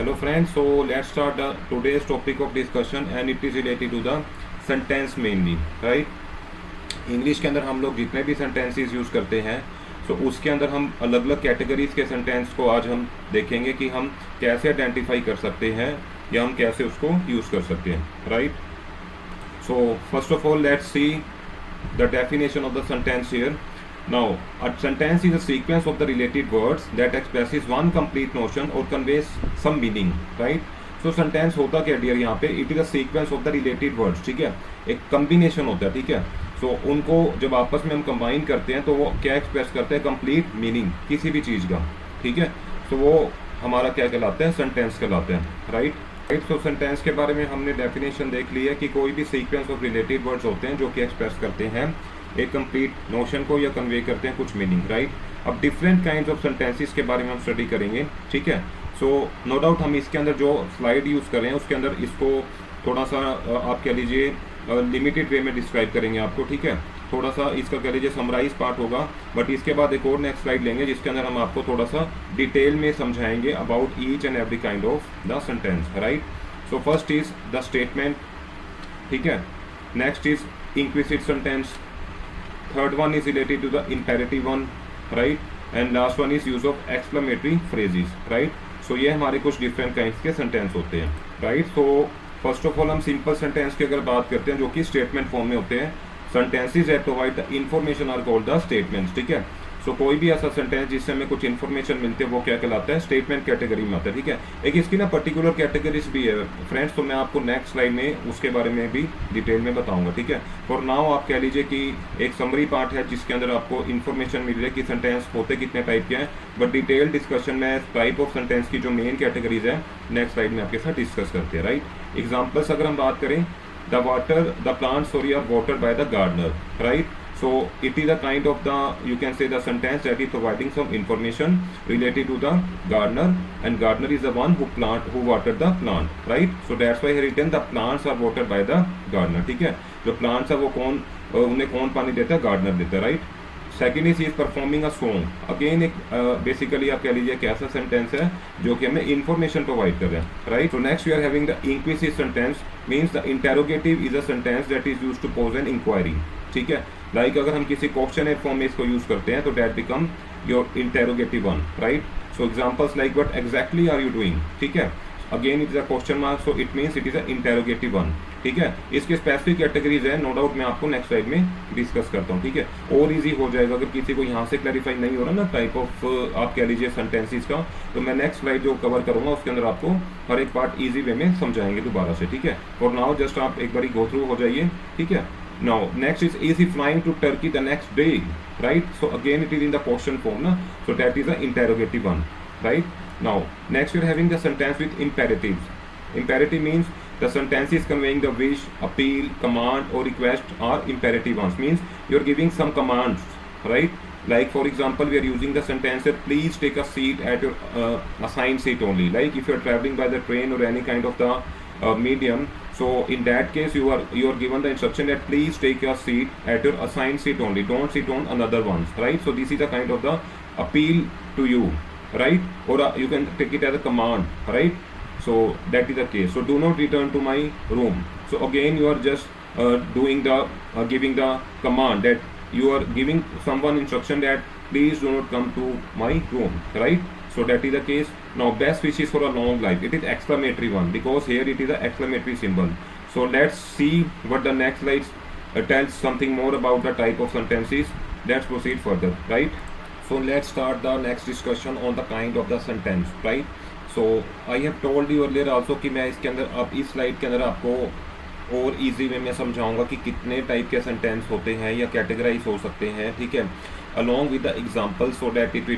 Hello friends, so let's start today's topic of discussion and it is related to the sentence mainly, right? English के अंदर हम लोग जितने भी sentences use करते हैं तो उसके अंदर हम अलग अलग कैटेगरीज के सेंटेंस को आज हम देखेंगे कि हम कैसे आइडेंटिफाई कर सकते हैं या हम कैसे उसको यूज़ कर सकते हैं, right? So first of all let's see the definition of the sentence here. Now, a sentence is a sequence of the related words that expresses one complete notion or conveys some meaning, right? So sentence होता क्या dear यहाँ पे? It is a sequence of the related words, ठीक है? एक combination होता है, ठीक है? So उनको जब आपस में हम combine करते हैं तो वो क्या express करते हैं? Complete meaning किसी भी चीज़ का, ठीक है? So वो हमारा क्या कहलाता है? Sentence कहलाता है, right? राइट. सो सेंटेंस के बारे में हमने डेफिनेशन देख ली है कि कोई भी सीक्वेंस ऑफ रिलेटेड वर्ड्स होते हैं जो कि एक्सप्रेस करते हैं एक कंप्लीट नोशन को या कन्वे करते हैं कुछ मीनिंग, राइट. अब डिफरेंट काइंड्स ऑफ सेंटेंसेस के बारे में हम स्टडी करेंगे, ठीक है. सो नो डाउट हम इसके अंदर जो स्लाइड यूज़ कर रहे हैं उसके अंदर इसको थोड़ा सा आप कह लीजिए लिमिटेड वे में डिस्क्राइब करेंगे आपको, ठीक है. थोड़ा सा इसका कह लीजिए समराइज पार्ट होगा, बट इसके बाद एक और नेक्स्ट स्लाइड लेंगे जिसके अंदर हम आपको थोड़ा सा डिटेल में समझाएंगे about each and every kind of the sentence, right. So first is the statement, ठीक है. Next is inquisitive sentence. Third one is related to the imperative one, right. And last one is use of exclamatory phrases, right. So ये हमारे कुछ different kinds के sentence होते हैं, right. So first of all हम simple sentence की अगर बात करते हैं जो कि स्टेटमेंट फॉर्म में होते हैं. Sentences that provide the information are called the statements, ठीक है. सो कोई भी ऐसा सेंटेंस जिससे हमें कुछ इन्फॉर्मेशन मिलती है वो क्या कहलाता है? स्टेटमेंट कैटेगरी में आता है, ठीक है. एक इसकी ना पर्टिकुलर कैटेगरीज भी है फ्रेंड्स, तो मैं आपको नेक्स्ट स्लाइड में उसके बारे में भी डिटेल में बताऊंगा, ठीक है. फॉर नाउ आप कह लीजिए कि एक समरी पार्ट है जिसके अंदर आपको इन्फॉर्मेशन मिल रही है कि सेंटेंस होते कितने टाइप के हैं, बट डिटेल डिस्कशन में टाइप ऑफ सेंटेंस की जो मेन कैटेगरीज है नेक्स्ट स्लाइड में आपके साथ डिस्कस करते हैं, राइट. एग्जाम्पल्स अगर हम बात करें, the plants are watered by the gardener, right. So it is a kind of the, you can say, the sentence that is providing some information related to the gardener, and gardener is the one who watered the plant, right. So that's why here written the plants are watered by the gardener, ठीक है. जो plants है वो उन्हें कौन पानी देता है? गार्डनर देता है, right. Second is performing a song. Again एक बेसिकली आप कह लीजिए एक ऐसा सेंटेंस है जो कि हमें इन्फॉर्मेशन प्रोवाइड कर रहे हैं, right. So next we are having the inquisitive sentence. Means the interrogative is a sentence that is used to pose an inquiry, ठीक है. लाइक अगर हम किसी क्वेश्चन फॉर्म में इसको यूज करते हैं तो that become your interrogative one, right. So examples like what exactly are you doing, ठीक है. Again it is a question mark, so it means it is a interrogative one, ठीक है. इसके स्पेसिफिक कैटेगरीज है, no doubt मैं आपको next slide में discuss करता हूँ, ठीक है. और इजी हो जाएगा अगर किसी को यहाँ से क्लैरिफाई नहीं हो रहा ना टाइप ऑफ आप कह लीजिए सेंटेंसेस का, तो मैं नेक्स्ट स्लाइड जो कवर करूँगा उसके अंदर आपको हर एक पार्ट ईजी वे में समझाएंगे दोबारा से, ठीक है. फॉर नाउ जस्ट आप एक बार गो थ्रू हो जाइए, ठीक है. Now next is he flying to Turkey the next day, right. So again it is in the question form na, so that is the interrogative one, right. Now next we are having the sentence with imperatives. Imperative means the sentence is conveying the wish, appeal, command or request are imperative ones. Means you are giving some commands, right. Like for example we are using the sentence that please take a seat at your assigned seat only. Like if you are traveling by the train or any kind of the medium, so in that case you are given the instruction that please take your seat at your assigned seat only, don't sit on another ones, right. So this is a kind of the appeal to you, right, or you can take it as a command, right. So that is the case. So do not return to my room. So again you are just doing the giving the command that you are giving someone instruction that please do not come to my room, right. So that is the case. Now best wishes for a long life, it is exclamatory one because here it is a exclamatory symbol. So let's see what the next slide tells something more about the type of sentences. Let's proceed further, right. So let's start the next discussion on the kind of the sentence, right. So I have told you earlier also कि मैं इसके अंदर अब इस slide के अंदर आपको और इजी वे में समझाऊंगा कि कितने टाइप के सेंटेंस होते हैं या कैटेगराइज हो सकते हैं, ठीक है, along with the examples, so that it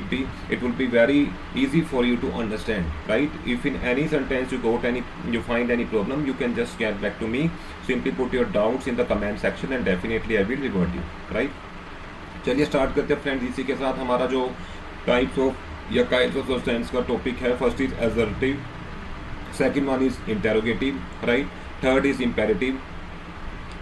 will be very easy for you to understand, right. If in any sentence you find any problem, you can just get back to me, simply put your doubts in the comment section and definitely I will revert you, right. चलिए start करते हैं friends. इसी के साथ हमारा जो types of या kinds of sentence का टॉपिक है, first is assertive, second one is interrogative, right. Third is imperative,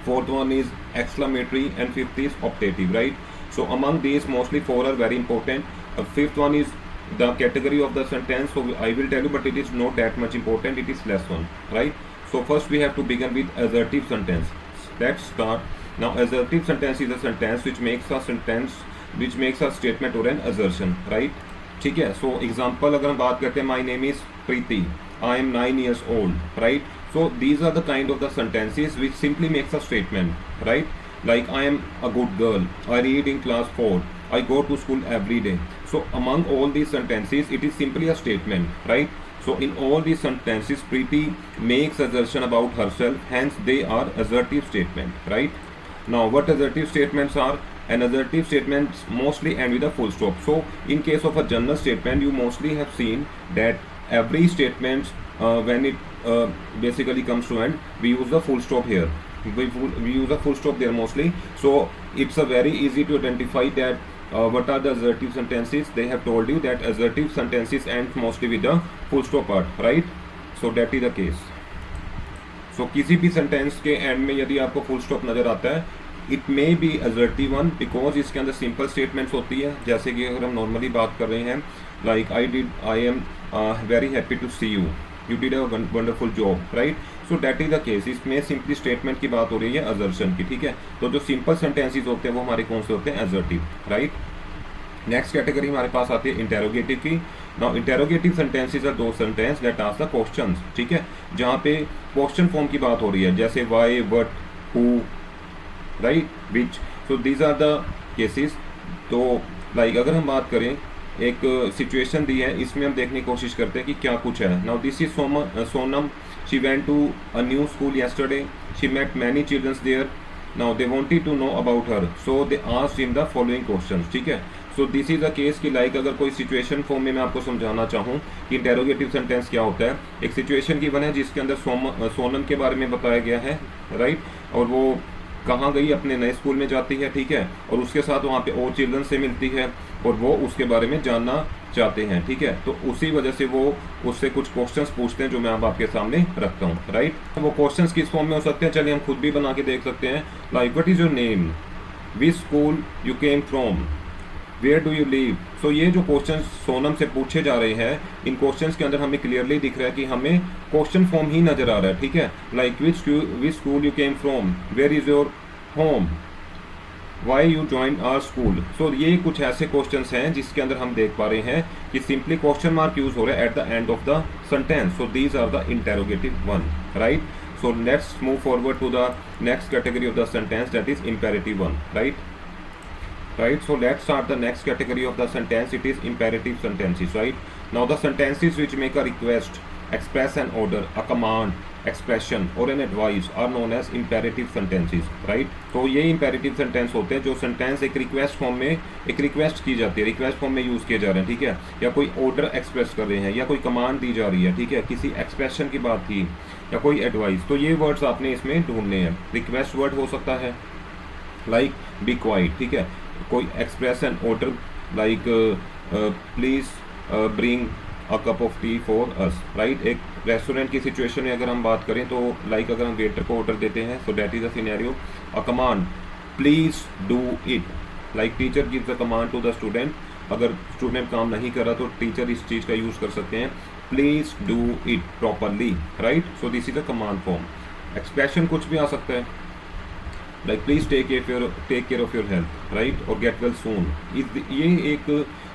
fourth one is exclamatory and fifth is optative, right. So among these mostly four are very important. Fifth one is the category of the sentence, so I will tell you, but it is not that much important, it is less one, right? So first we have to begin with assertive sentence. Let's start. Now assertive sentence is a sentence which makes a statement or an assertion, right? ठीक है. So example अगर हम बात करते हैं, my name is Preeti, I am 9 years old, right? So these are the kind of the sentences which simply makes a statement, right? Like I am a good girl, I read in class 4, I go to school every day. So among all these sentences, it is simply a statement, right? So in all these sentences, Preeti makes assertion about herself, hence they are assertive statement, right? Now what assertive statements are? An assertive statements mostly end with a full stop. So in case of a general statement, you mostly have seen that every statement when it basically comes to end, we use the full stop here. We use a full stop there mostly. So it's a very easy to identify that what are the assertive sentences. They have told you that assertive sentences end mostly with the full stop part, right? So that is the case. So किसी भी sentence के and में यदि आपको full stop नज़र आता है, it may be assertive one, because इसके अंदर सिंपल स्टेटमेंट्स होती है. जैसे कि अगर हम नॉर्मली बात कर रहे हैं, like I am very happy to see you did a wonderful job, right? So that is the case. इसमें सिंपली स्टेटमेंट की बात हो रही है, असर्शन की, ठीक है? तो जो सिंपल सेंटेंसेस होते हैं वो हमारे कौन से होते हैं? Assertive, right? नेक्स्ट कैटेगरी हमारे पास आती है इंटेरोगेटिव की. नाउ इंटेरोगेटिव सेंटेंसेस आर दो sentence that ask the questions, ठीक है? जहाँ पे क्वेश्चन फॉर्म की बात हो रही है, जैसे why, what, who, right, which. So these are the cases. तो लाइक अगर हम बात करें, एक सिचुएशन दी है, इसमें हम देखने की कोशिश करते हैं कि क्या कुछ है. Now this is Sonam, she went to a new school yesterday, she met many childrens there, now they wanted to know about her, so they asked him the following questions, ठीक है? So this is a case कि like अगर कोई situation form में मैं आपको समझाना चाहूँ कि इंटेरोगेटिव सेंटेंस क्या होता है. एक सिचुएशन गिवन है जिसके अंदर सोनम के बारे में बताया गया है, राइट? और वो कहाँ गई, अपने नए स्कूल में जाती है, ठीक है? और उसके साथ वहाँ पे और चिल्ड्रन से मिलती है और वो उसके बारे में जानना चाहते हैं, ठीक है? तो उसी वजह से वो उससे कुछ क्वेश्चंस पूछते हैं जो मैं अब आपके सामने रखता हूँ, राइट? वो क्वेश्चंस किस फॉर्म में हो सकते हैं, चलिए हम खुद भी बना के देख सकते हैं. Like what is your name, which school you came from, where do you live. So ये जो क्वेश्चन सोनम से पूछे जा रहे हैं, इन क्वेश्चंस के अंदर हमें क्लियरली दिख रहा है कि हमें क्वेश्चन फॉर्म ही नजर आ रहा है, ठीक है? Like which school you came from, where is your home, why you join our school. So ये कुछ ऐसे क्वेश्चंस हैं जिसके अंदर हम देख पा रहे हैं कि सिंपली क्वेश्चन मार्क यूज हो रहा है at the end of the sentence. So these are the interrogative one, right? So let's move forward to the next category of the sentence, that is imperative वन, राइट? Right, so let's start the next category of the sentence. It is imperative sentences, right? Now the sentences which make a request, express an order, a command, expression or an advice are known as imperative sentences, right? तो ये imperative sentence होते हैं जो sentence एक request form में, एक request की जाती है, request form में use किए जा रहे हैं, ठीक है? या कोई order express कर रहे हैं, या कोई command दी जा रही है, ठीक है? किसी expression की बात की, या कोई advice. तो ये words आपने इसमें ढूंढने हैं. request word हो सकता है like be quiet, ठीक है? कोई express an order like please bring a cup of T for us, right? एक रेस्टोरेंट की सिचुएशन में अगर हम बात करें तो लाइक अगर हम वेटर को ऑर्डर देते हैं, so that is a scenario. A command, please do it, like teacher gives a command to the student. अगर स्टूडेंट काम नहीं कर रहा तो टीचर इस चीज़ का यूज़ कर सकते हैं, please do it properly, right? So this is a command form. Expression कुछ भी आ सकता है, like please take care of your health, right? और गेट वेल सून. ये एक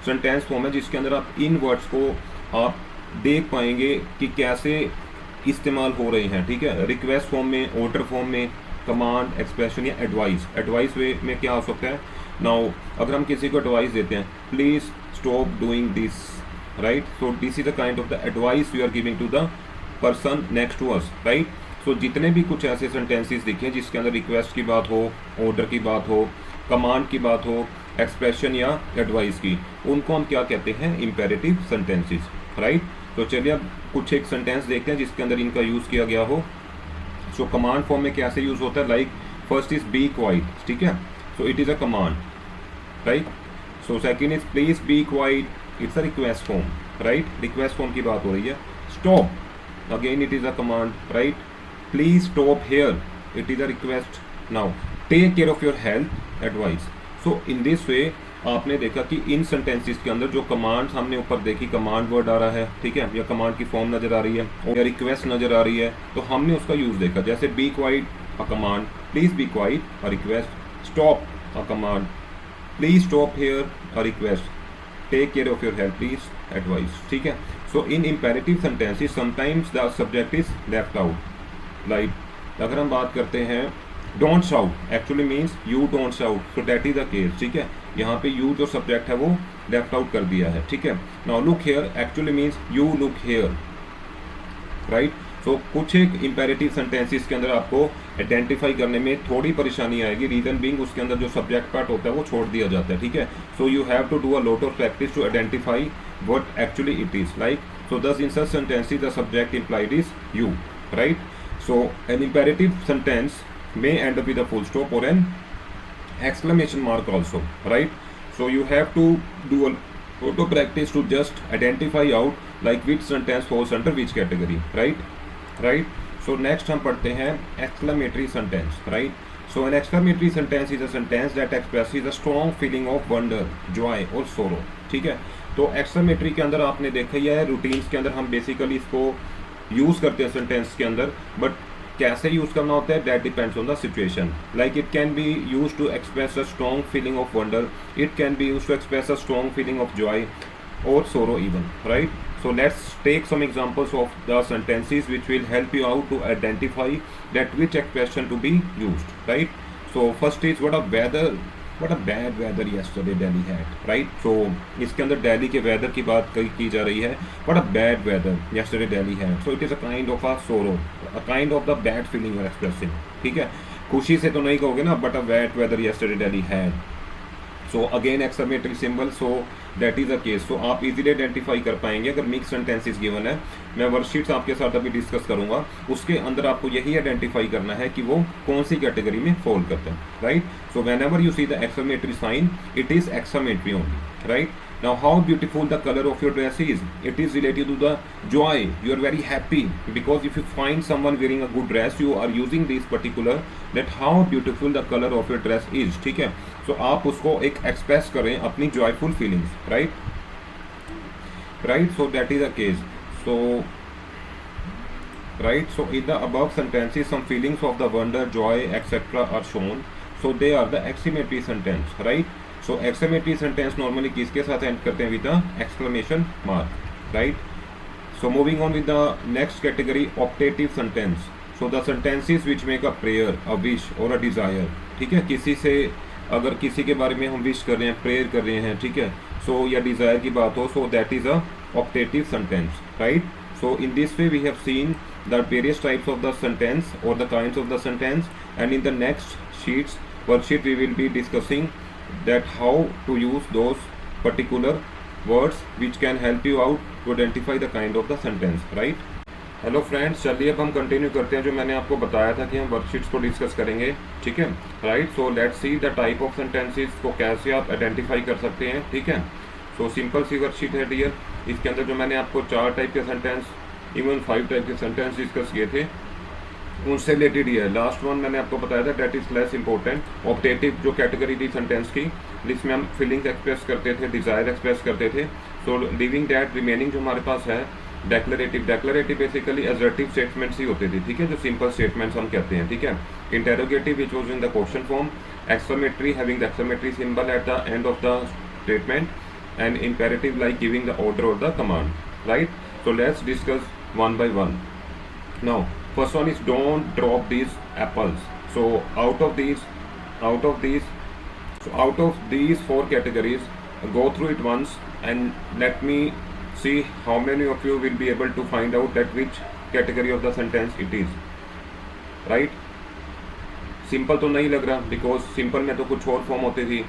सेंटेंस फॉर्म है जिसके अंदर आप इन वर्ड्स को आप देख पाएंगे कि कैसे इस्तेमाल हो रहे हैं, ठीक है? रिक्वेस्ट फॉर्म में, ऑर्डर फॉर्म में, कमांड, एक्सप्रेशन या एडवाइस. एडवाइस वे में क्या हो सकता है? नाउ अगर हम किसी को एडवाइस देते हैं, please stop doing this, right? So this is the kind of the advice we are giving to the person next to us, right? So जितने भी कुछ ऐसे सेंटेंसेस दिखे जिसके अंदर रिक्वेस्ट की बात हो, ऑर्डर की बात हो, कमांड की बात हो, एक्सप्रेशन या एडवाइस की, उनको हम क्या कहते हैं? Imperative sentences, right? तो चलिए अब कुछ एक सेंटेंस देखते हैं जिसके अंदर इनका यूज़ किया गया हो. सो कमांड फॉर्म में कैसे यूज़ होता है? Like first is be quiet, ठीक है? So it is a command, right? So second is please be quiet, it's a request form, right? Request form की बात हो रही है. Stop, again it is a command, right? Please stop here, it is a request. Now take care of your health, advice. So in this way आपने देखा कि इन sentences के अंदर जो कमांड्स हमने ऊपर देखी, कमांड वर्ड आ रहा है, ठीक है, या कमांड की फॉर्म नज़र आ रही है या रिक्वेस्ट नज़र आ रही है, तो हमने उसका यूज़ देखा। जैसे be quiet a command, please be quiet a request, stop a command, please stop here a request, take care of your health please advice, ठीक है। So in imperative sentences sometimes the subject is left out. Like अगर हम बात करते हैं don't shout, actually means you don't shout, so that is the case, ठीक है। यहाँ पे यू जो सब्जेक्ट है वो लेफ्ट आउट कर दिया है, ठीक है। Now look here actually means you look here, right. So कुछ एक इंपेरेटिव सेंटेंसेस के अंदर आपको आइडेंटिफाई करने में थोड़ी परेशानी आएगी, रीजन बीइंग उसके अंदर जो सब्जेक्ट पार्ट होता है वो छोड़ दिया जाता है, ठीक है। So you have to do a lot of practice to identify what actually it is like. So thus in such sentences the subject implied is you, right? So an imperative sentence may end up with a full stop or an exclamation mark also, right? So you have to do a lot of practice to just identify out like which sentence falls under which category, right? So next हम पढ़ते हैं exclamatory sentence, right? So an exclamatory sentence is a sentence that expresses a strong feeling of wonder, joy or sorrow, ठीक है। तो exclamatory के अंदर आपने देखा ही है, रूटीन्स के अंदर हम बेसिकली इसको यूज़ करते हैं सेंटेंस के अंदर, बट कैसे यूज़ करना होता है that depends on the situation. Like it can be use to express a strong feeling of wonder, it can be use to express a strong feeling of joy or sorrow even, right? So let's take some examples of the sentences which will help you out to identify that which expression to be used, right? So first is what a bad weather yesterday Delhi had, right? So इसके अंदर दिल्ली के weather की बात की जा रही है, what a bad weather yesterday Delhi had, so it is a kind of a sorrow, a kind of the bad feeling you are expressing, ठीक है। खुशी से तो नहीं कहोगे ना, but a bad weather yesterday Delhi had, so again exclamatory symbol, so that is a case. So आप easily identify कर पाएंगे अगर मिक्स सेंटेंसेस गिवन है। मैं वर्कशीट्स आपके साथ अभी डिस्कस करूंगा, उसके अंदर आपको यही आइडेंटिफाई करना है कि वो कौन सी कैटेगरी में फॉल करते हैं, right. So whenever you see the exclamatory sign it is exclamatory only, right. Now how beautiful the color of your dress is, it is related to the joy, you are very happy because if you find someone wearing a good dress you are using this particular that how beautiful the color of your dress is, ठीक है। so आप उसको एक express करें अपनी joyful feelings, right, so that is the case। so right, so in the above sentences some feelings of the wonder, joy etc are shown, so they are the exclamatory sentence, right। So exclamatory sentence normally किसके साथ and करते हैं, with the exclamation mark, right. So moving on with the next category optative sentence. So the sentences which make a prayer, a wish और अ desire, ठीक है। किसी से अगर किसी के बारे में हम विश कर रहे हैं, प्रेयर कर रहे हैं, ठीक है, सो या डिज़ायर की बात हो, so that is a optative sentence, right. So in this way we have seen the various types of the sentence और the kinds of the sentence, and in the next sheets worksheet we will be discussing that how to use those particular words which can help you out to identify the kind of the sentence, right? Hello friends, चलिए अब हम continue करते हैं जो मैंने आपको बताया था कि हम वर्कशीट्स को डिस्कस करेंगे, ठीक है, right. So let's see the type of sentences को कैसे आप आइडेंटिफाई कर सकते हैं, ठीक है। सो सिंपल सी वर्कशीट है डियर, इसके अंदर जो मैंने आपको 4 टाइप के सेंटेंस, इवन 5 टाइप के सेंटेंस डिस्कस किए थे उनसे रिलेटेड ही है। लास्ट वन मैंने आपको बताया था that is less important. Optative जो कैटेगरी थी सेंटेंस की जिसमें हम फीलिंग्स एक्सप्रेस करते थे, डिज़ायर एक्सप्रेस करते थे। सो लिविंग दैट रिमेनिंग जो हमारे पास है declarative. Declarative basically assertive statements ही होते थे, ठीक है, जो सिंपल स्टेटमेंट्स हम कहते हैं, ठीक है। Interrogative which was in the question form, exclamatory having the exclamatory symbol at the end of the statement, and imperative like giving the order और the command, right. So let's discuss one by one. Now first one is don't drop these apples. So out of these 4 categories, go through it once and let me see how many of you will be able to find out that which category of the sentence it is, right। Simple तो नहीं लग रहा because simple में तो कुछ और form होती थी,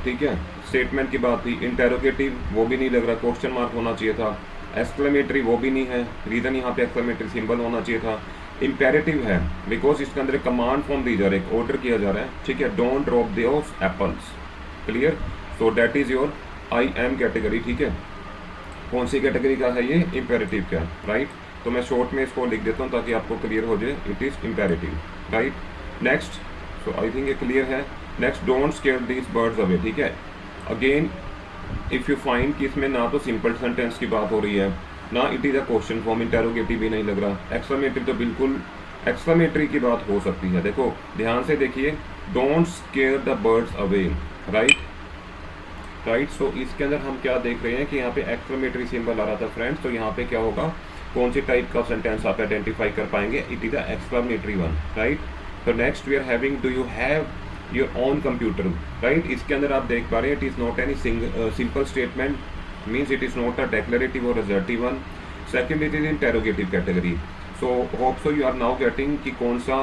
ठीक है। स्टेटमेंट की बात थी, इंटेरोगेटिव वो भी नहीं लग रहा, क्वेश्चन मार्क होना चाहिए था। एक्सक्लेमेटरी वो भी नहीं है, रीज़न यहाँ पे एक्सक्लेमेटरी सिंबल होना चाहिए था। इंपेरेटिव है बिकॉज इसके अंदर एक कमांड फॉर्म दी जा रही है, ऑर्डर किया जा रहा है, ठीक है, don't drop those apples, clear. So that is your I am category, ठीक है। कौन सी कैटेगरी का है ये, इंपेरेटिव का, राइट। तो मैं शॉर्ट में इसको लिख देता हूँ ताकि आपको क्लियर हो जाए, it is imperative, right. Next, so I think ये क्लियर है। Next, don't square these birds away, ठीक है। अगेन इफ़ यू फाइंड कि इसमें ना तो सिंपल सेंटेंस की बात हो रही है, ना it is a question form, interrogative भी नहीं लग रहा, एक्सक्लेमेटरी तो बिल्कुल एक्सक्लेमेटरी की बात हो सकती है। देखो ध्यान से देखिए, don't scare the birds away, right right. So इसके अंदर हम क्या देख रहे हैं कि यहाँ पे एक्सक्लेमेटरी सिंबल आ रहा था फ्रेंड्स, तो यहाँ पे क्या होगा, कौन सी टाइप का सेंटेंस आप आइडेंटिफाई कर पाएंगे, it is the exclamatory one, right. तो next we are having, do you have your own computer, right. इसके अंदर आप देख पा रहे हैं, it is not any simple statement, means it is not a declarative और assertive one. Second, it is interrogative category. So hope so you are now getting कि कौन सा,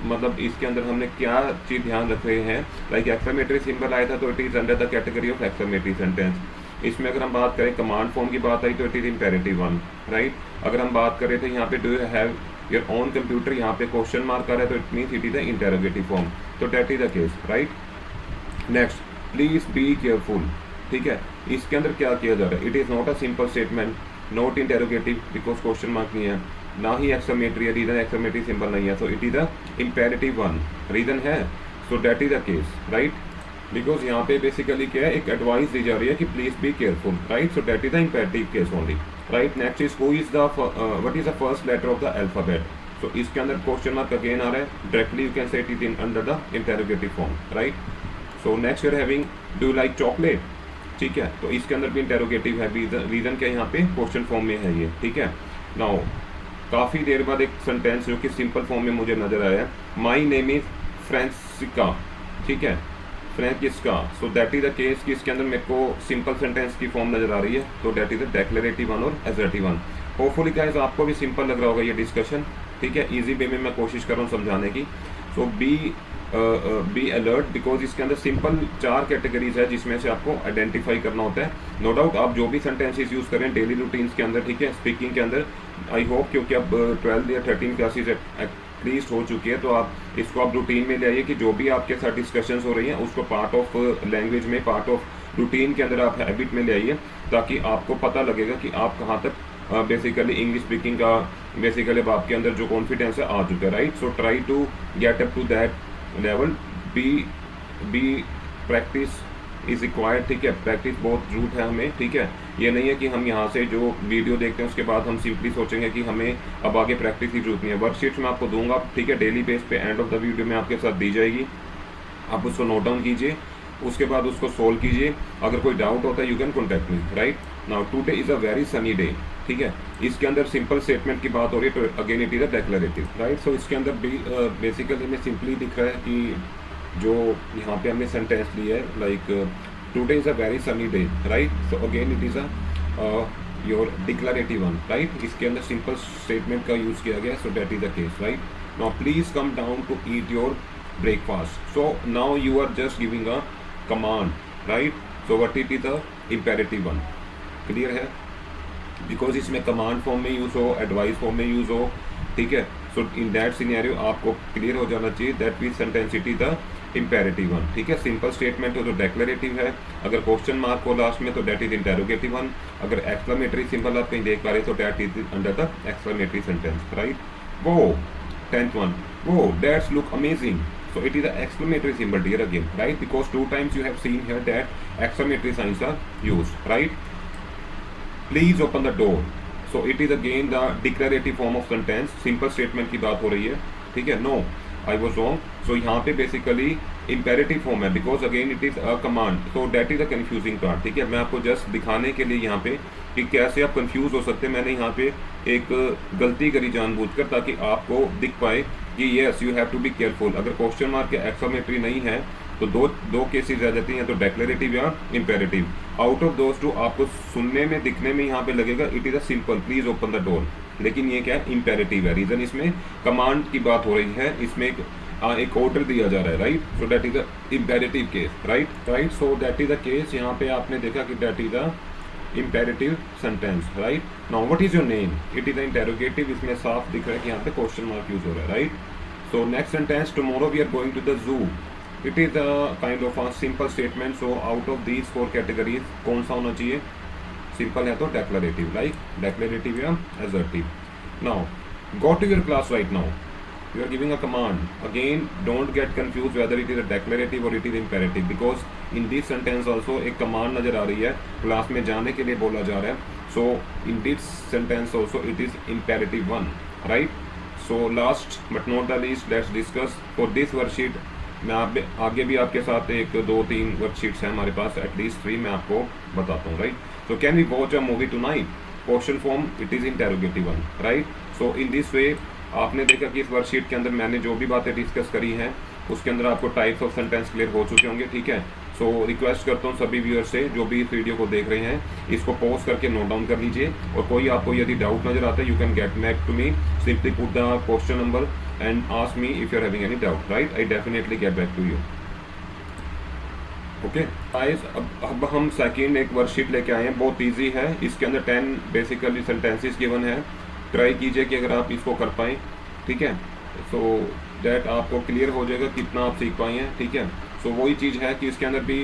मतलब इसके अंदर हमने क्या चीज़ ध्यान रख रहे हैं। लाइक एक्सक्लेमेटरी सिंबल आया था तो it is under the category of exclamatory sentence. इसमें अगर हम बात करें कमांड फॉर्म की बात आई तो it is imperative one, right. अगर हम बात करें तो यहाँ पे do you have your own computer, यहाँ पे क्वेश्चन मार्क आ रहा है तो it means it is the interrogative form, तो that is the case, right. Next, please be careful, ठीक है। इसके अंदर क्या किया जा रहा है, it is not a simple statement, not interrogative because question mark नहीं है, ना ही एक्सक्लेमेटरी है, रीजन एक्सक्लेमेटरी सिंबल नहीं है, so it is the imperative one, reason है, so that is the case, right. Because यहाँ पे बेसिकली क्या है, एक एडवाइस दी जा रही है कि please be careful, right. So that is the imperative case only, right. Next is who is the what is the first letter of the alphabet. So इसके अंदर क्वेश्चन मार्क अगेन आ रहा है, directly you can say it is in under the interrogative form, right. So next you're having, do you like chocolate, ठीक है। तो इसके अंदर भी इंटेरोगेटिव है, रीजन क्या है, यहाँ पे क्वेश्चन फॉर्म में है ये, ठीक है। नाउ काफ़ी देर बाद एक सेंटेंस जो कि सिंपल फॉर्म में मुझे नजर आया, माई नेम इज फ्रेंसिका, ठीक है, Francesca. So that is the case कि इसके अंदर मेरे को सिंपल सेंटेंस की फॉर्म नजर आ रही है, तो that is the declarative one और असर्टिव वन। होपफुली गाइस आपको भी सिंपल लग रहा होगा ये डिस्कशन, ठीक है। इजी वे में मैं कोशिश कर रहा हूँ समझाने की। सो बी अलर्ट, बिकॉज इसके अंदर सिंपल 4 कैटेगरीज है जिसमें से आपको आइडेंटिफाई करना होता है। नो डाउट आप जो भी सेंटेंसेस यूज़ करें डेली रूटीन्स के अंदर, ठीक है, स्पीकिंग के अंदर, आई होप क्योंकि अब 12 या 13 क्लासेज एटलीस्ट हो चुकी है, तो आप इसको आप रूटीन में ले आइए कि जो भी आपके साथ डिस्कशंस हो रही हैं उसको पार्ट ऑफ लैंग्वेज में, पार्ट ऑफ रूटीन के अंदर आप हैबिट में ले आइए, ताकि आपको पता लगेगा कि आप कहाँ तक बेसिकली इंग्लिश स्पीकिंग का बेसिकली आपके अंदर जो कॉन्फिडेंस है आ चुका है, right. So try to get up to that level, be practice is required, ठीक है। प्रैक्टिस बहुत जरूरत है हमें, ठीक है। ये नहीं है कि हम यहाँ से जो वीडियो देखते हैं उसके बाद हम सिंपली सोचेंगे कि हमें अब आगे प्रैक्टिस की जरूरत नहीं है। वर्कशीट्स मैं आपको दूंगा, ठीक है, डेली बेस पे एंड ऑफ द वीडियो में आपके साथ दी जाएगी, आप उसको नोट डाउन कीजिए, उसके बाद उसको सोल्व कीजिए। अगर कोई डाउट होता है you can contact me, right. Now today is a very sunny day, ठीक है। इसके अंदर सिंपल स्टेटमेंट की बात हो रही है तो again it is a declarative, right. So इसके अंदर बेसिकली हमें सिंपली दिख रहा है कि जो यहाँ पे हमने सेंटेंस लिया है, like today is a very sunny day, right. So again it is a your declarative one, right. इसके अंदर सिंपल स्टेटमेंट का यूज़ किया गया, so that is the case, right. Now please come down to eat your breakfast. So now you are just giving a command, right? So what it is the imperative one, clear है, because इसमें command form में use हो, advice form में use हो, ठीक है। So in that scenario आपको clear हो जाना चाहिए that mean sentence it is the imperative one, ठीक है। सिंपल स्टेटमेंट हो तो डेक्लेरेटिव है, अगर क्वेश्चन मार्क हो लास्ट में तो दैट इज इंटेरोगेटिव वन, अगर एक्सक्लेमेटरी सिंबल आप कहीं देख पा रहे तो that is under the exclamatory sentence, right. वो 10th one, वो that's look amazing, so it is the exclamatory symbol here again, right, because 2 times you have seen here that exclamatory signs are used, right. Please open the door, so it is again the declarative form of sentence, simple statement की बात हो रही है, ठीक है। No, I was wrong, so यहाँ पे basically imperative form है, because again it is a command, so that is a confusing part, ठीक है। मैं आपको just दिखाने के लिए यहाँ पे कि कैसे आप कंफ्यूज हो सकते हैं, मैंने यहाँ पे एक गलती करी जानबूझकर ताकि आपको दिख पाए कि yes you have to be careful. अगर क्वेश्चन मार्क या एक्सक्लेमेटरी नहीं है तो दो केसेस आ जाती हैं, तो डेक्लेरेटिव या imperative. Out of those two आपको सुनने में दिखने में यहाँ पे लगेगा it is a simple please open the door, लेकिन ये क्या है, इम्पेरेटिव है। रीजन इसमें कमांड की बात हो रही है, इसमें एक ऑर्डर दिया जा रहा है, right. So that is the imperative case, right. So that is the case, यहाँ पे आपने देखा कि that is the imperative sentence, right. Now what is your name, it is an interrogative, इसमें साफ दिख रहा है कि यहाँ पे क्वेश्चन मार्क यूज हो रहा है, right. So next sentence, tomorrow we are going to the zoo, it is a kind of a simple statement. So out of these 4 categories कौन सा होना चाहिए, सिंपल है तो डेक्लेरेटिव, लाइक डेक्लेरेटिव या assertive. Now go to your class right now, you are giving a command. Again, don't get confused whether it is a declarative or it is imperative, because in this sentence also एक command नजर आ रही है, class में जाने के लिए बोला जा रहा है. So in this sentence also it is imperative one, right? So last but not the least, let's discuss for this worksheet. मैं आगे भी आपके साथ एक 2-3 वर्कशीट्स हैं हमारे पास, एटलीस्ट 3 मैं आपको बताता हूँ, right? So can we watch a movie tonight? Question form it is interrogative one, right? So in this way आपने देखा कि इस वर्कशीट के अंदर मैंने जो भी बातें डिस्कस करी हैं उसके अंदर आपको टाइप्स ऑफ सेंटेंस क्लियर हो चुके होंगे, ठीक है? सो रिक्वेस्ट करता हूँ सभी व्यूअर से जो भी इस वीडियो को देख रहे हैं इसको पॉज करके नोट डाउन कर लीजिए, और कोई आपको यदि डाउट नजर आता है you can get back to me, simply put the question number and ask me if you are having any doubt, right? I definitely get back to you. Okay guys, अब हम सेकेंड एक worksheet लेके आए हैं, बहुत easy है. इसके अंदर 10 बेसिकली सेंटेंसेस गिवन है. ट्राई कीजिए कि अगर आप इसको कर पाएँ, ठीक है? सो दैट आपको क्लियर हो जाएगा कितना आप सीख पाए हैं, ठीक है? सो वही चीज़ है कि इसके अंदर भी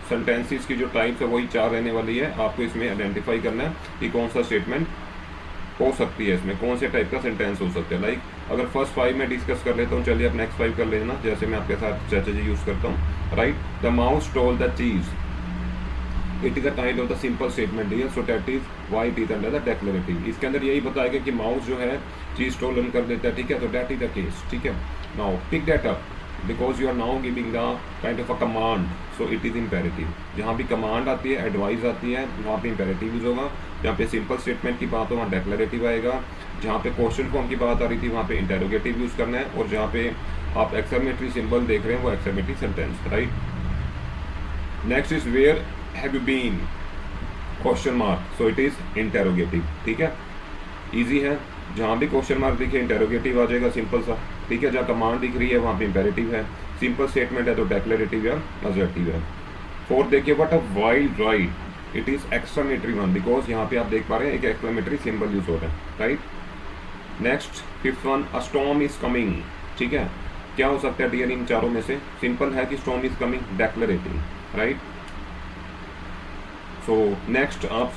सेंटेंसेस की जो टाइप्स है वही 4 रहने वाली है. आपको इसमें आइडेंटिफाई करना है कि कौन सा स्टेटमेंट हो सकती है, इसमें कौन से टाइप का सेंटेंस हो सकता है. लाइक अगर फर्स्ट 5 मैं डिस्कस कर लेता हूँ, चलिए अब नेक्स्ट 5 कर लेना, जैसे मैं आपके साथ चाचा जी यूज़ करता हूँ, right? The mouse stole the cheese, it is a kind of the simple statement here, so that is why it is under the declarative. इसके अंदर यही बताएगा कि माउस जो है चीज स्टोलन कर देता है, ठीक है? तो दैट इज द केस, ठीक है? Now pick that up because you are now giving the kind of a command, so it is imperative. जहाँ भी कमांड आती है, एडवाइस आती है, वहाँ पे इम्पेरेटिव यूज होगा. जहाँ पे सिंपल स्टेटमेंट की बात हो वहाँ डेक्लरेटिव आएगा. जहाँ पे क्वेश्चन फॉर्म की बात आ रही थी वहाँ पे इंटेरोगेटिव यूज़ करना है, और जहाँ पे आप एक्सक्लेमेटरी सिंबल देख रहे हैं वो exclamatory sentence, right? Next is where have you been? Question mark, so it is interrogative, ठीक है? इजी है. जहाँ भी क्वेश्चन मार्क दिखे इंटेरोगेटिव आ जाएगा, सिंपल सा, ठीक है? जहाँ कमांड दिख रही है वहाँ पे इंपेरेटिव है. सिंपल स्टेटमेंट है तो डेक्लरेटिव या असर्टिव है. फोर्थ देखिए, what a wild ride, it is exclamatory one, because यहाँ पे आप देख पा रहे हैं एक एक्सक्लेमेटरी सिंबल यूज हो रहा है, right? Next fifth one, a storm is coming, ठीक है? क्या हो सकता है डियर इन चारों में से? सिंपल है कि storm is coming, declarative, right? So next आप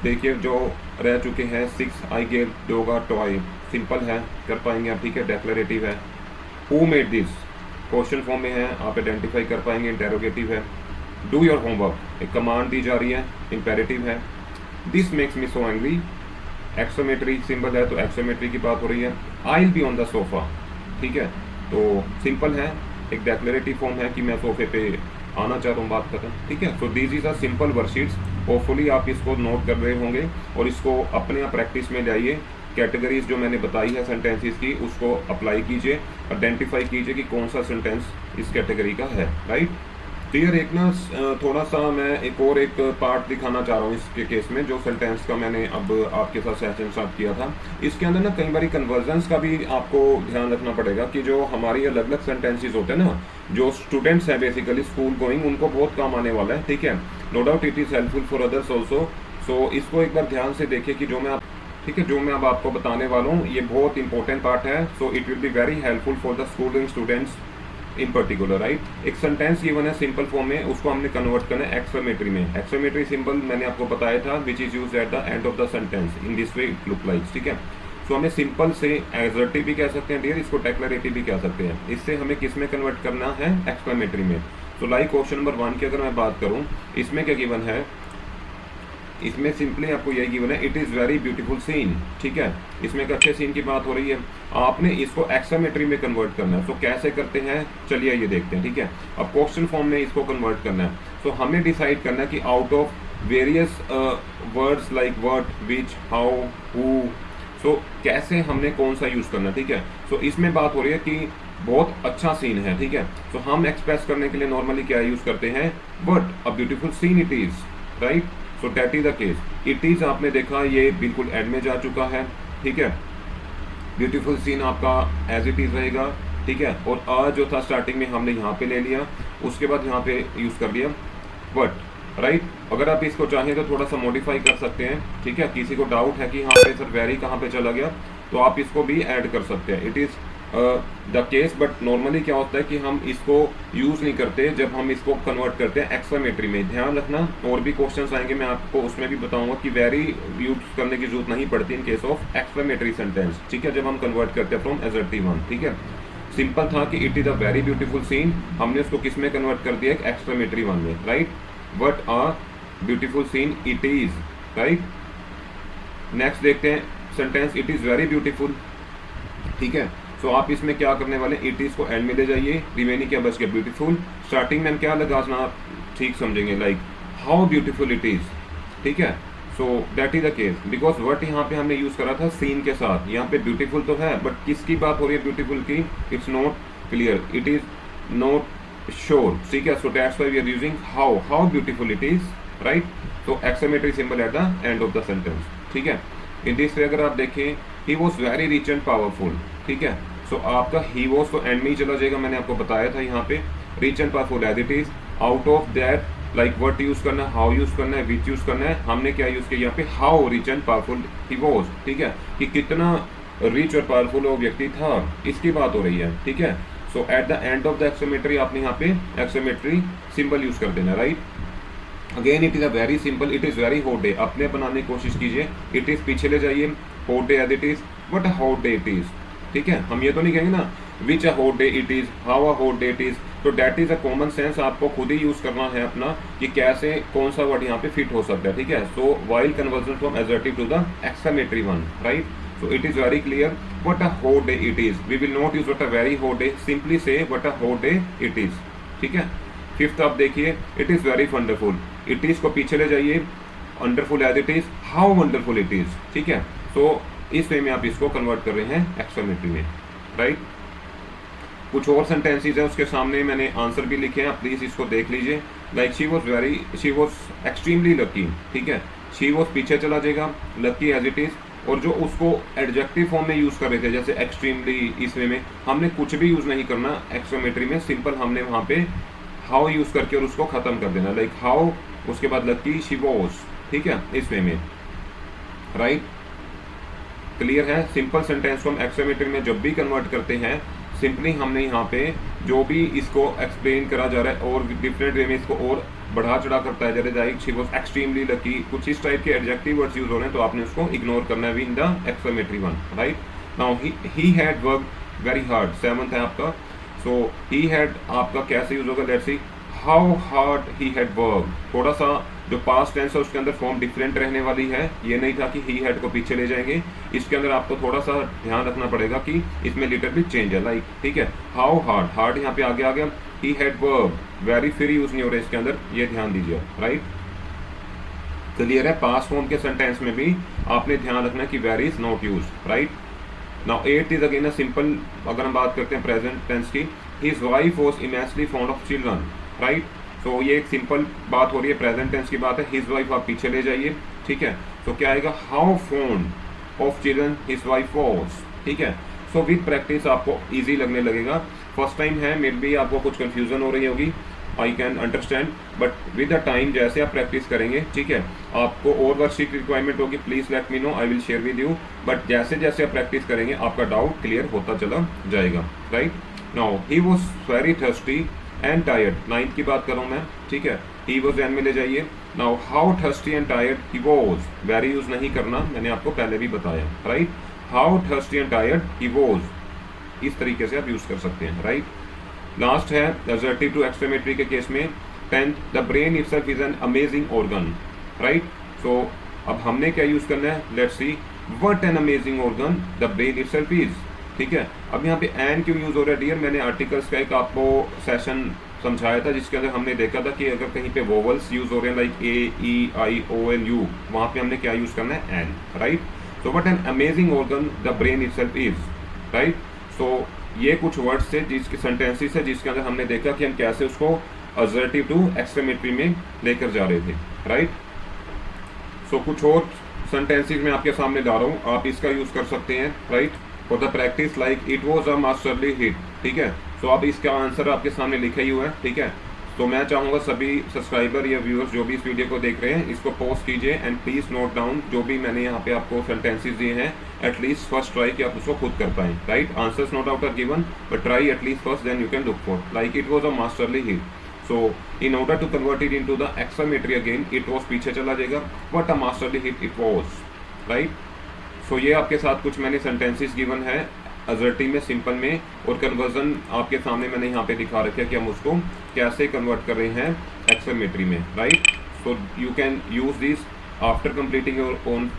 देखिए जो रह चुके हैं 6, I gave Doga toy, simple है, कर पाएंगे आप, ठीक है? डेक्लरेटिव है. Who made this, question form में है, आप आइडेंटिफाई कर पाएंगे, इंटेरोगेटिव है. डू योर होमवर्क, एक कमांड दी जा रही है, इंपेरेटिव है. This makes me so angry, exclamatory symbol है तो एक्सक्लेमेटरी की बात हो रही है. I will be on the sofa, ठीक है? तो सिंपल है, एक डेक्लरेटिव फॉर्म है कि मैं सोफे पे आना चाहता हूँ, बात करता हूँ, ठीक है? So this is a simple worksheets. Hopefully आप इसको नोट कर रहे होंगे और इसको अपने आप प्रैक्टिस में लाइए. कैटेगरीज जो मैंने बताई है सेंटेंसेस की उसको अप्लाई कीजिए, आइडेंटिफाई कीजिए कि कौन सा सेंटेंस इस कैटेगरी का है, राइट? क्लियर? एक ना थोड़ा सा मैं एक पार्ट दिखाना चाह रहा हूँ इसके केस में, जो सेंटेंस का मैंने अब आपके साथ सेशन स्टार्ट किया था. इसके अंदर ना कई बार कन्वर्जन्स का भी आपको ध्यान रखना पड़ेगा कि जो हमारी अलग अलग सेंटेंसेस होते हैं ना, जो स्टूडेंट्स हैं बेसिकली स्कूल गोइंग, उनको बहुत काम आने वाला है, ठीक है? No doubt it is helpful for others also. So इसको एक बार ध्यान से देखिए कि जो मैं ठीक है, जो मैं अब आपको बताने वाला हूँ ये बहुत इंपॉर्टेंट पार्ट है. So it will be very helpful for the school going students in particular, right? एक सेंटेंस गिवन है सिंपल फॉर्म में, उसको हमने कन्वर्ट करना है एक्सक्लेमेटरी में. एक्सक्लेमेटरी सिंबल मैंने आपको बताया था which is used eight the end of the sentence, in this way it look like, ठीक है? सो हमें सिंपल से एसर्टिव भी कह सकते हैं डियर, इसको डेक्लरेटिव भी कह सकते हैं. इससे हमें किस में कन्वर्ट करना है? एक्सक्लेमेटरी में. सो लाइक क्वेश्चन नंबर 1 की अगर मैं बात करूँ, इसमें क्या गिवन है? इसमें सिंपली आपको यही गिवन है, it is very beautiful scene, ठीक है? इसमें एक अच्छे सीन की बात हो रही है. आपने इसको एक्सक्लेमेटरी में कन्वर्ट करना है. तो कैसे करते हैं चलिए ये देखते हैं, ठीक है? अब क्वेश्चन फॉर्म में इसको कन्वर्ट करना है. तो हमें डिसाइड करना है कि out of various words like what, which, how, who, so कैसे हमने कौन सा यूज़ करना है, ठीक है? सो इसमें बात हो रही है कि बहुत अच्छा सीन है, ठीक है? तो हम एक्सप्रेस करने के लिए नॉर्मली क्या यूज़ करते हैं? What a beautiful scene it is, right? So that is the case. It is आपने देखा ये बिल्कुल एंड में जा चुका है, ठीक है? ब्यूटीफुल सीन आपका एज इट इज रहेगा, ठीक है? और आ जो था स्टार्टिंग में हमने यहाँ पे ले लिया, उसके बाद यहाँ पे यूज कर लिया बट, राइट? अगर आप इसको चाहें तो थोड़ा सा मॉडिफाई कर सकते हैं, ठीक है? किसी को डाउट है कि यहाँ पे सर वेरी कहाँ पे चला गया, तो आप इसको भी ऐड कर सकते हैं. It is the case, but normally क्या होता है कि हम इसको यूज़ नहीं करते जब हम इसको कन्वर्ट करते हैं एक्सक्लेमेटरी में। ध्यान रखना, और भी क्वेश्चंस आएंगे, मैं आपको उसमें भी बताऊंगा कि वेरी यूज करने की जरूरत नहीं पड़ती in case of exclamatory sentence, ठीक है, जब हम कन्वर्ट करते हैं फ्रॉम एजर्टिव वन, ठीक है। सिंपल था कि it is a very beautiful scene, हमने उसको किस में कन्वर्ट कर दिया, एक एक्सक्लेमेटरी वन में, right. What a beautiful scene it is, right. Next देखते हैं sentence, it is very beautiful, ठीक है। सो आप इसमें क्या करने वाले, इट इज़ को एंड में ले जाइए, रिमेनिंग क्या बच गया, ब्यूटीफुल। स्टार्टिंग में हम क्या लगाना आप ठीक समझेंगे, like how beautiful it is, ठीक है। सो that is the case, because word यहाँ पे हमने यूज़ करा था सीन के साथ, यहाँ पे ब्यूटीफुल तो है बट किसकी बात हो रही है ब्यूटीफुल की, it's not clear, it is not sure, ठीक है। So that's why we are using how beautiful it is, right. तो exclamatory symbol at the end of the sentence, ठीक है। इन दिस वे अगर आप देखें, he was very rich and powerful, ठीक है। सो आपका ही वॉज तो एंड में ही चला जाएगा, मैंने आपको बताया था यहाँ पे, rich and powerful as it is. Out of that like what use करना है, हाउ यूज करना है, विच यूज करना है, हमने क्या यूज किया यहाँ पे, how rich and powerful he was, ठीक है, कि कितना रिच और पावरफुल वो व्यक्ति था, इसकी बात हो रही है, ठीक है। So at the end of the exclamatory आपने यहाँ पे एक्सक्लेमेटरी सिंबल यूज कर देना, right. Again it is a very simple, it is very hot day, अपने बनाने की कोशिश कीजिए, इट इज़ पीछे ले जाइए, hot day as it is, what a hot day it is, ठीक है। हम ये तो नहीं कहेंगे ना which a hot day it is, how a hot day it is, तो that is a common sense आपको खुद ही यूज़ करना है अपना कि कैसे कौन सा वर्ड यहाँ पे फिट हो सकता है, ठीक है। So while conversion from adjective to the exclamatory one, right. So it is very clear what a hot day it is. We will not use what a very hot day. Simply say what a hot day it is. ठीक है। Fifth आप देखिए, it is very wonderful. It is को पीछे ले जाइए, wonderful as it is, how wonderful it is. ठीक है। So इस वे में आप इसको कन्वर्ट कर रहे हैं एक्सक्लेमेटरी में, राइट। कुछ और सेंटेंसेस है उसके सामने मैंने आंसर भी लिखे हैं, आप प्लीज इसको देख लीजिए। Like she was extremely lucky, ठीक है। शी वॉज पीछे चला जाएगा, लकी एज इट इज, और जो उसको एडजेक्टिव फॉर्म में यूज कर रहे थे जैसे एक्सट्रीमली, इस वे में हमने कुछ भी यूज नहीं करना एक्सक्लेमेटरी में, सिंपल हमने वहाँ पे हाउ यूज करके और उसको खत्म कर देना, लाइक हाउ, उसके बाद लकी शी वॉज, ठीक है, इस वे में, राइट। क्लियर है। सिंपल सेंटेंस को हम एक्सक्लेमेटरी में जब भी कन्वर्ट करते हैं, सिंपली हमने यहाँ पे जो भी इसको एक्सप्लेन करा जा रहा है और डिफरेंट वे में इसको और बढ़ा चढ़ा करता है, जैसे शी वॉज एक्सट्रीमली लकी, कुछ इस टाइप के एडजेक्टिव वर्ड्स यूज हो रहे हैं तो आपने उसको इग्नोर करना है in the exclamatory one, right. Now he had work very hard, seventh है आपका। सो ही हैड आपका कैसे यूज होगा, let's see, how hard he had work. थोड़ा सा जो पास्ट टेंस है उसके अंदर फॉर्म डिफरेंट रहने वाली है, ये नहीं था कि ही हैड को पीछे ले जाएंगे, इसके अंदर आपको थोड़ा सा ध्यान रखना पड़ेगा कि इसमें लिटिल बिट चेंज है, लाइक, ठीक है। हाउ हार्ड, हार्ड यहाँ पे आगे आ गया, ही हैड वर्क, वेरी फिर यूज नहीं हो रहा है इसके अंदर, ये ध्यान दीजिए, राइट। क्लियर है। पास्ट फॉर्म के सेंटेंस में भी आपने ध्यान रखना कि very is not use, right. Now it is again a simple, अगर हम बात करते हैं प्रेजेंट टेंस की, his wife was immensely fond of children, right. So ये एक सिंपल बात हो रही है, प्रेजेंट टेंस की बात है, हिज वाइफ आप पीछे ले जाइए, ठीक है। तो क्या आएगा, how fond of children his wife was, ठीक है। सो विद प्रैक्टिस आपको इजी लगने लगेगा, फर्स्ट टाइम है, मे बी आपको कुछ कंफ्यूजन हो रही होगी, I can understand, but with the time जैसे आप प्रैक्टिस करेंगे, ठीक है, आपको और वर्कशीट की रिक्वायरमेंट होगी, please let me know, I will share with you, but जैसे जैसे आप प्रैक्टिस करेंगे आपका डाउट क्लियर होता चला जाएगा, right. Now he was very thirsty and tired, ninth की बात कर रहा हूँ मैं, ठीक है। ही वॉज एंड में ले जाइए। Now how thirsty and tired he was, very use नहीं करना, मैंने आपको पहले भी बताया, right. How thirsty and tired he was, इस तरीके से आप यूज कर सकते हैं, राइट। लास्ट है एडजेक्टिव टू एक्सक्लेमेटरी के केस में, 10th, the brain itself is an amazing organ, right. So अब हमने क्या यूज करना है, let's see, what an amazing organ the brain itself is, ठीक है। अब यहाँ पे एन क्यों यूज हो रहा है डियर, मैंने आर्टिकल्स का एक आपको सेशन समझाया था जिसके अंदर हमने देखा था कि अगर कहीं पे वोवल्स यूज हो रहे हैं like A, E, I, O and, U, वहाँ पे हमने क्या यूज करना है, an, right. So what an amazing organ the brain itself is, right. So ये कुछ वर्ड्स थे जिसके सेंटेंसेस है जिसके अंदर हमने देखा कि हम कैसे उसको एडजेक्टिव टू एक्सक्लेमेटरी में लेकर जा रहे थे, राइट। सो कुछ और सेंटेंसेस मैं आपके सामने ला रहा हूँ, आप इसका यूज कर सकते हैं, right, for the practice, like it was a masterly hit, ठीक है। सो अब इसका आंसर आपके सामने लिखा ही हुआ है, ठीक है। तो मैं चाहूँगा सभी सब्सक्राइबर या व्यूअर्स जो भी इस वीडियो को देख रहे हैं इसको पॉज कीजिए एंड प्लीज़ नोट डाउन जो भी मैंने यहाँ पे आपको सेंटेंसेस दिए हैं, एटलीस्ट फर्स्ट ट्राई कि आप उसको खुद कर पाएँ, right. Answers no doubt are given but try at least first, then you can look for like it was a masterly hit. So in order to convert it in to the exclamatory again, it was पीछे चला जाएगा, but a masterly hit it was, right. So ये आपके साथ कुछ मैंने sentences given है assertive में, सिंपल में, और कन्वर्जन आपके सामने मैंने यहाँ पे दिखा रखा है कि हम उसको कैसे कन्वर्ट कर रहे हैं एक्सेलेमेट्री में, right. So you can use this after completing your own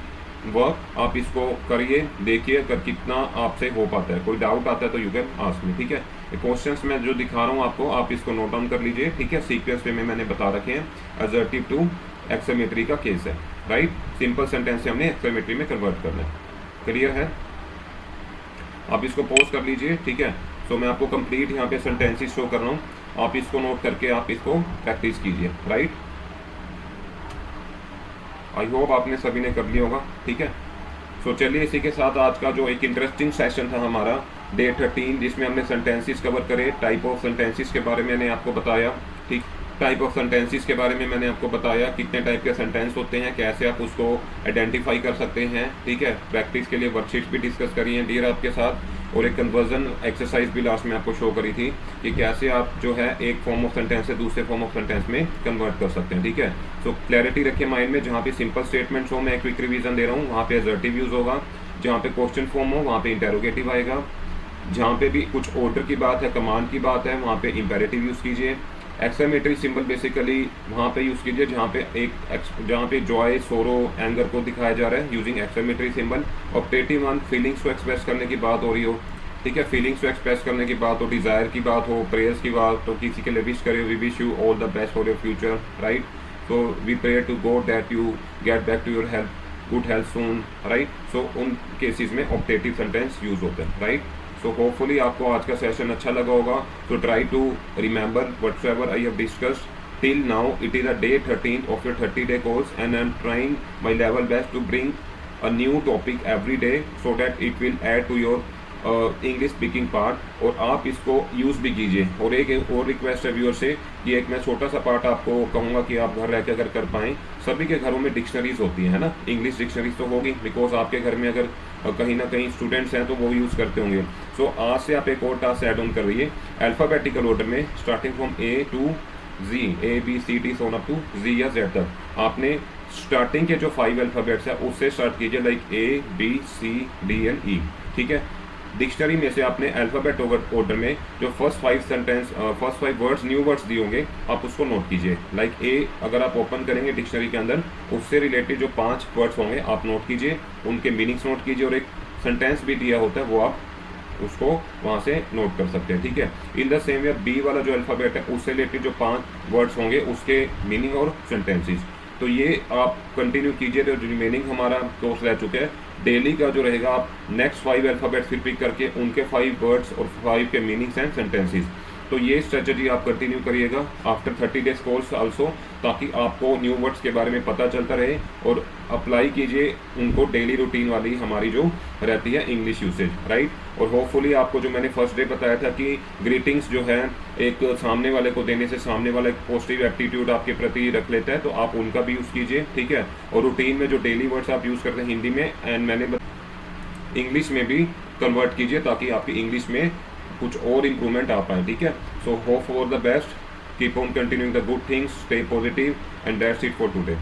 work. आप इसको करिए, देखिए अगर कितना आपसे हो पाता है। कोई डाउट आता है तो यू कैन आस्क मी, ठीक है। क्वेश्चंस मैं जो दिखा रहा हूँ आपको, आप इसको नोट डाउन कर लीजिए, ठीक है। सीक्वेंस में मैंने बता रखे हैं, असर्टिव टू एक्सेलेमेट्री का केस है, राइट। सिंपल सेंटेंस से हमने एक्सेलेमेट्री में कन्वर्ट करना है। क्लियर है? आप इसको पॉज कर लीजिए, ठीक है। सो मैं आपको कंप्लीट यहाँ पे सेंटेंसेस शो कर रहा हूँ, आप इसको नोट करके आप इसको प्रैक्टिस कीजिए, राइट। आई होप आपने सभी ने कर लिया होगा, ठीक है। सो चलिए इसी के साथ आज का जो एक इंटरेस्टिंग सेशन था हमारा डे 13, जिसमें हमने सेंटेंसेस कवर करे, टाइप ऑफ सेंटेंसेस के बारे में मैंने आपको बताया, ठीक। टाइप ऑफ सेंटेंसेस के बारे में मैंने आपको बताया, कितने टाइप के सेंटेंस होते हैं, कैसे आप उसको आइडेंटिफाई कर सकते हैं, ठीक है। प्रैक्टिस के लिए वर्कशीट्स भी डिस्कस करी हैं डियर आपके साथ, और एक कन्वर्जन एक्सरसाइज भी लास्ट में आपको शो करी थी कि कैसे आप जो है एक फॉर्म ऑफ सेंटेंस से दूसरे फॉर्म ऑफ सेंटेंस में कन्वर्ट कर सकते हैं, ठीक है। सो क्लैरिटी रखिए माइंड में, जहाँ पे सिंपल स्टेटमेंट्स हो मैं एक क्विक रिवीजन दे रहा हूँ, वहाँ पे असर्टिव यूज होगा, जहाँ पे क्वेश्चन फॉर्म हो वहाँ पे इंटेरोगेटिव आएगा, जहाँ पे भी कुछ ऑर्डर की बात है, कमांड की बात है, वहाँ पे इंपेरेटिव यूज़ कीजिए। एक्सेलेमेटरी सिंबल बेसिकली वहाँ पे यूज़ कीजिए जहाँ पे जॉय, सोरो, एंगर को दिखाया जा रहा है using exclamatory symbol. Optative one feelings को एक्सप्रेस करने की बात हो रही हो, ठीक है। फीलिंग्स को एक्सप्रेस करने की बात हो, डिज़ायर की बात हो, प्रेयर्स की बात हो, किसी के लिए विश करे, we wish you all the best for your future, right. So we pray to God that you get back to your health, good health soon, right. So उन केसेस में ऑप्टेटिव सेंटेंस यूज होते हैं, right. So hopefully आपको आज का session अच्छा लगा होगा। So try to remember whatever I have discussed till now. It is a day 13 of your 30-day course and I am trying my level best to bring a new topic every day so that it will add to your English speaking part, और आप इसको use भी कीजिए। और एक और request है viewer से कि एक मैं छोटा सा पार्ट आपको कहूँगा कि आप घर रह के अगर कर पाएँ, सभी के घरों में डिक्शनरीज होती है ना, इंग्लिश डिक्शनरीज तो होगी, बिकॉज आपके घर में अगर कहीं ना कहीं स्टूडेंट्स हैं तो वो यूज़ करते होंगे। सो आज से आप एक और टास्क ऐड ऑन कर रही है, अल्फ़ाबेटिकल ऑर्डर में starting from A to Z, ABCD so on up to Z या Z तक, आपने स्टार्टिंग के जो 5 अल्फ़ाबेट्स है उससे स्टार्ट कीजिए, लाइक ABCD and E, ठीक है। डिक्शनरी में से आपने अल्फ़ाबेट ऑर्डर में जो फर्स्ट 5 वर्ड्स, न्यू वर्ड्स दिए होंगे, आप उसको नोट कीजिए। लाइक A अगर आप ओपन करेंगे डिक्शनरी के अंदर, उससे रिलेटेड जो 5 वर्ड्स होंगे आप नोट कीजिए, उनके मीनिंग्स नोट कीजिए, और एक सेंटेंस भी दिया होता है वो आप उसको वहाँ से नोट कर सकते हैं, ठीक है। In the same way B वाला जो अल्फ़ाबेट है उससे रिलेटेड जो 5 वर्ड्स होंगे उसके मीनिंग और सेंटेंसेस, तो ये आप कंटिन्यू कीजिए। तो रिमेनिंग हमारा कोर्स रह चुका है, डेली का जो रहेगा आप नेक्स्ट 5 अल्फ़ाबेट्स फिर पिक करके उनके 5 वर्ड्स और 5 के मीनिंग्स एंड सेंटेंसेस, तो ये स्ट्रेटजी आप कंटिन्यू करिएगा आफ्टर 30 डेज कोर्स आल्सो, ताकि आपको न्यू वर्ड्स के बारे में पता चलता रहे, और अप्लाई कीजिए उनको डेली रूटीन वाली हमारी जो रहती है इंग्लिश यूसेज, राइट। और होपफुली आपको जो मैंने फर्स्ट डे बताया था कि ग्रीटिंग्स जो है एक सामने वाले को देने से सामने वाला एक पॉजिटिव एप्टीट्यूड आपके प्रति रख लेता है, तो आप उनका भी यूज़ कीजिए, ठीक है। और रूटीन में जो डेली वर्ड्स आप यूज़ करते हैं हिंदी में एंड मैंने इंग्लिश में भी कन्वर्ट कीजिए, ताकि आपकी इंग्लिश में कुछ और इम्प्रूवमेंट आ पाए, ठीक है। So hope for the best, keep on continuing the good things, stay positive, and that's it for today.